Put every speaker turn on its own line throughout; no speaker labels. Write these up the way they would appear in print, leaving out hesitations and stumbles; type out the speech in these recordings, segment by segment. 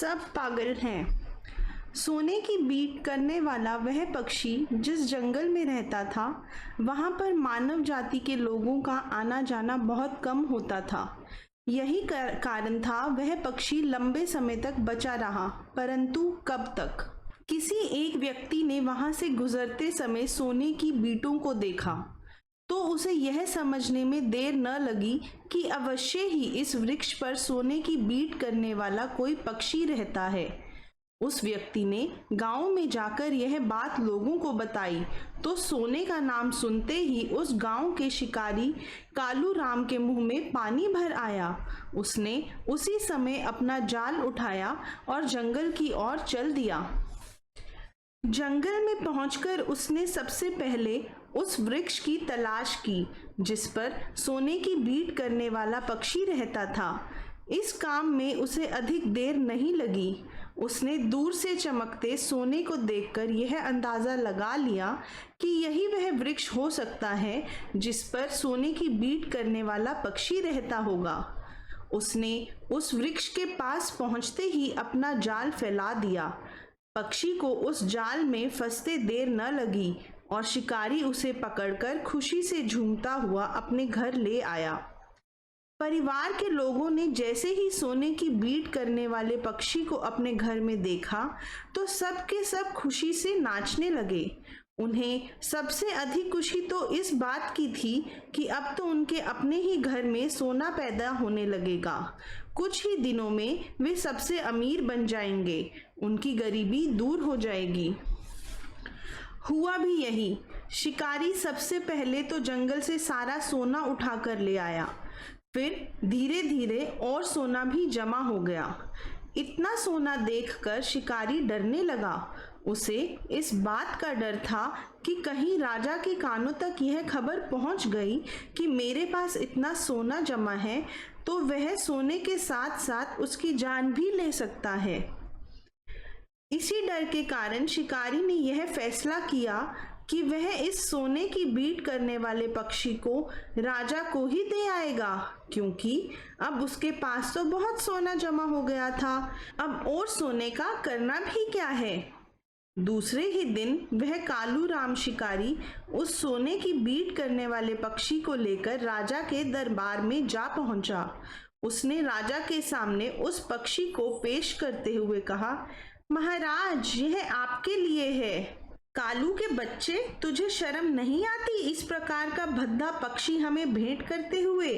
सब पागल हैं। सोने की बीट करने वाला वह पक्षी जिस जंगल में रहता था, वहां पर मानव जाति के लोगों का आना जाना बहुत कम होता था। यही कारण था वह पक्षी लंबे समय तक बचा रहा, परंतु कब तक? किसी एक व्यक्ति ने वहां से गुजरते समय सोने की बीटों को देखा, तो उसे यह समझने में देर न लगी कि अवश्य ही इस वृक्ष पर सोने की बीट करने वाला कोई पक्षी रहता है। उस व्यक्ति ने गांव में जाकर यह बात लोगों को बताई, तो सोने का नाम सुनते ही उस गांव के शिकारी कालू राम के मुंह में पानी भर आया। उसने उसी समय अपना जाल उठाया और जंगल की ओर चल दिया। जंगल में पहुंचकर उसने सबसे पहले उस वृक्ष की तलाश की जिस पर सोने की बीट करने वाला पक्षी रहता था। इस काम में उसे अधिक देर नहीं लगी। उसने दूर से चमकते सोने को देखकर यह अंदाजा लगा लिया कि यही वह वृक्ष हो सकता है जिस पर सोने की बीट करने वाला पक्षी रहता होगा। उसने उस वृक्ष के पास पहुंचते ही अपना जाल फैला दिया। पक्षी को उस जाल में फंसते देर न लगी और शिकारी उसे पकड़कर खुशी से झूमता हुआ अपने घर ले आया। परिवार के लोगों ने जैसे ही सोने की बीट करने वाले पक्षी को अपने घर में देखा, तो सब के सब खुशी से नाचने लगे। उन्हें सबसे अधिक खुशी तो इस बात की थी कि अब तो उनके अपने ही घर में सोना पैदा होने लगेगा। कुछ ही दिनों में वे सबसे अमीर बन जाएंगे, उनकी गरीबी दूर हो जाएगी। हुआ भी यही। शिकारी सबसे पहले तो जंगल से सारा सोना उठाकर ले आया। फिर धीरे धीरे और सोना भी जमा हो गया। इतना सोना देखकर शिकारी डरने लगा। उसे इस बात का डर था कि कहीं राजा के कानों तक यह खबर पहुंच गई कि मेरे पास इतना सोना जमा है, तो वह सोने के साथ साथ उसकी जान भी ले सकता है। इसी डर के कारण शिकारी ने यह फैसला किया कि वह इस सोने की बीट करने वाले पक्षी को राजा को ही दे आएगा, क्योंकि अब उसके पास तो बहुत सोना जमा हो गया था। अब और सोने का करना भी क्या है। दूसरे ही दिन वह कालू राम शिकारी उस सोने की बीट करने वाले पक्षी को लेकर राजा के दरबार में जा पहुंचा। उसने राजा के सामने उस पक्षी को पेश करते हुए कहा, महाराज, यह आपके लिए है। कालू के बच्चे, तुझे शर्म नहीं आती इस प्रकार का भद्दा पक्षी हमें भेंट करते हुए?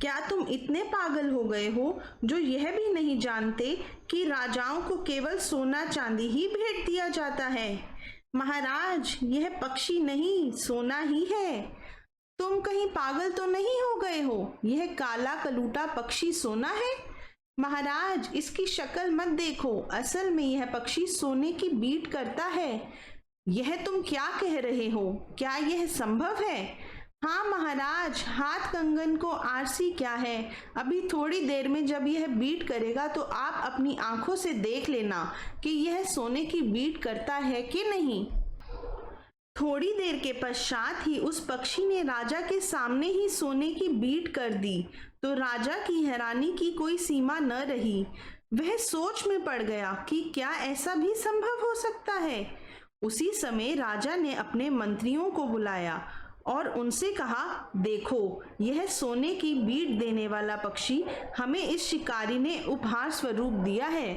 क्या तुम इतने पागल हो गए हो जो यह भी नहीं जानते कि राजाओं को केवल सोना चांदी ही भेंट दिया जाता है? महाराज, यह पक्षी नहीं, सोना ही है। तुम कहीं पागल तो नहीं हो गए हो? यह काला कलूटा पक्षी सोना है? महाराज, इसकी शक्ल मत देखो, असल में यह पक्षी सोने की बीट करता है। यह तुम क्या कह रहे हो? क्या यह संभव है? हाँ महाराज, हाथ कंगन को आरसी क्या है। अभी थोड़ी देर में जब यह बीट करेगा तो आप अपनी आंखों से देख लेना कि यह सोने की बीट करता है कि नहीं। थोड़ी देर के पश्चात ही उस पक्षी ने राजा के सामने ही सोने की बीट कर दी, तो राजा की हैरानी की कोई सीमा न रही। वह सोच में पड़ गया कि क्या ऐसा भी संभव हो सकता है। उसी समय राजा ने अपने मंत्रियों को बुलाया और उनसे कहा, देखो, यह सोने की बीट देने वाला पक्षी हमें इस शिकारी ने उपहार स्वरूप दिया है।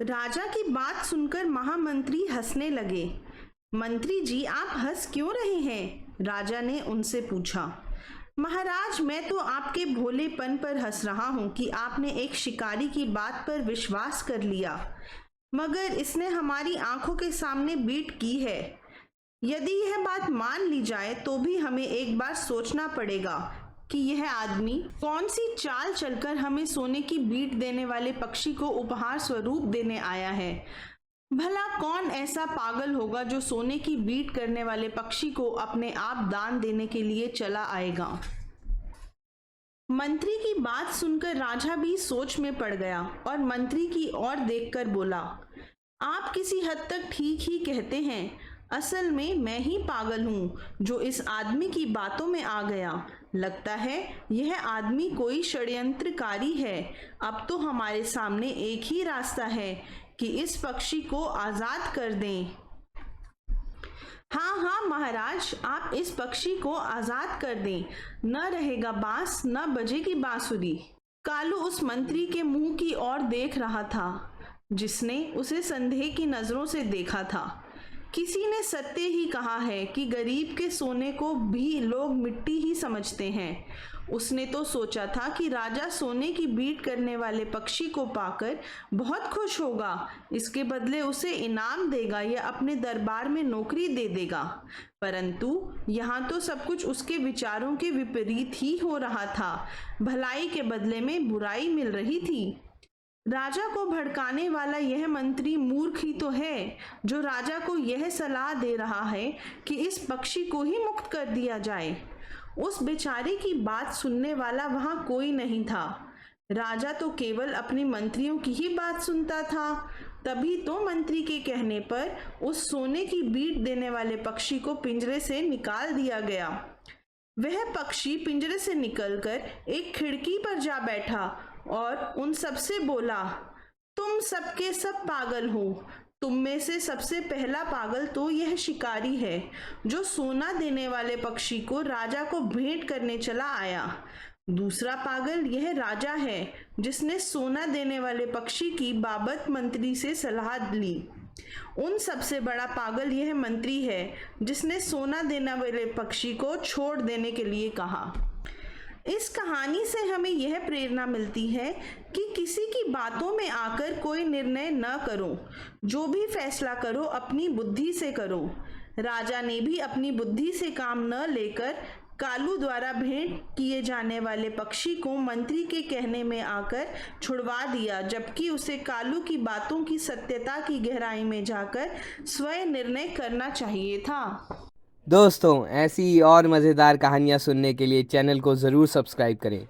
राजा की बात सुनकर महामंत्री हंसने लगे। मंत्री जी, आप हंस क्यों रहे हैं? राजा ने उनसे पूछा। महाराज, मैं तो आपके भोलेपन पर हंस रहा हूं कि आपने एक शिकारी की बात पर विश्वास कर लिया, मगर इसने हमारी आंखों के सामने बीट की है। यदि यह बात मान ली जाए तो भी हमें एक बार सोचना पड़ेगा कि यह आदमी कौन सी चाल चलकर हमें सोने की बीट देने वाले पक्षी को उपहार स्वरूप देने आया है। भला कौन ऐसा पागल होगा जो सोने की बीट करने वाले पक्षी को अपने आप दान देने के लिए चला आएगा। मंत्री की बात सुनकर राजा भी सोच में पड़ गया और मंत्री की ओर देखकर बोला, आप किसी हद तक ठीक ही कहते हैं। असल में मैं ही पागल हूँ जो इस आदमी की बातों में आ गया। लगता है यह आदमी कोई षड्यंत्रकारी है। अब तो हमारे सामने एक ही रास्ता है कि इस पक्षी को आज़ाद कर दें। हाँ हाँ महाराज, आप इस पक्षी को आज़ाद कर दें। न रहेगा बांस, न बजेगी बांसुरी। कालू उस मंत्री के मुंह की ओर देख रहा था, जिसने उसे संदेह की नज़रों से देखा था। किसी ने सत्य ही कहा है कि गरीब के सोने को भी लोग मिट्टी ही समझते हैं। उसने तो सोचा था कि राजा सोने की बीट करने वाले पक्षी को पाकर बहुत खुश होगा, इसके बदले उसे इनाम देगा या अपने दरबार में नौकरी दे देगा। परंतु यहाँ तो सब कुछ उसके विचारों के विपरीत ही हो रहा था। भलाई के बदले में बुराई मिल रही थी। राजा को भड़काने वाला यह मंत्री मूर्ख ही तो है, जो राजा को यह सलाह दे रहा है कि इस पक्षी को ही मुक्त कर दिया जाए। उस बेचारे की बात सुनने वाला वहां कोई नहीं था। राजा तो केवल अपने मंत्रियों की ही बात सुनता था। तभी तो मंत्री के कहने पर उस सोने की बीट देने वाले पक्षी को पिंजरे से निकाल दिया गया। वह पक्षी पिंजरे से निकलकर एक खिड़की पर जा बैठा और उन सबसे बोला, तुम सबके सब पागल हो। तुम में से सबसे पहला पागल तो यह शिकारी है, जो सोना देने वाले पक्षी को राजा को भेंट करने चला आया। दूसरा पागल यह राजा है, जिसने सोना देने वाले पक्षी की बाबत मंत्री से सलाह ली। उन सबसे बड़ा पागल यह मंत्री है, जिसने सोना देने वाले पक्षी को छोड़ देने के लिए कहा। इस कहानी से हमें यह प्रेरणा मिलती है कि किसी की बातों में आकर कोई निर्णय न करो। जो भी फैसला करो अपनी बुद्धि से करो। राजा ने भी अपनी बुद्धि से काम न लेकर कालू द्वारा भेंट किए जाने वाले पक्षी को मंत्री के कहने में आकर छुड़वा दिया, जबकि उसे कालू की बातों की सत्यता की गहराई में जाकर स्वयं निर्णय करना चाहिए था।
दोस्तों, ऐसी और मज़ेदार कहानियाँ सुनने के लिए चैनल को ज़रूर सब्सक्राइब करें।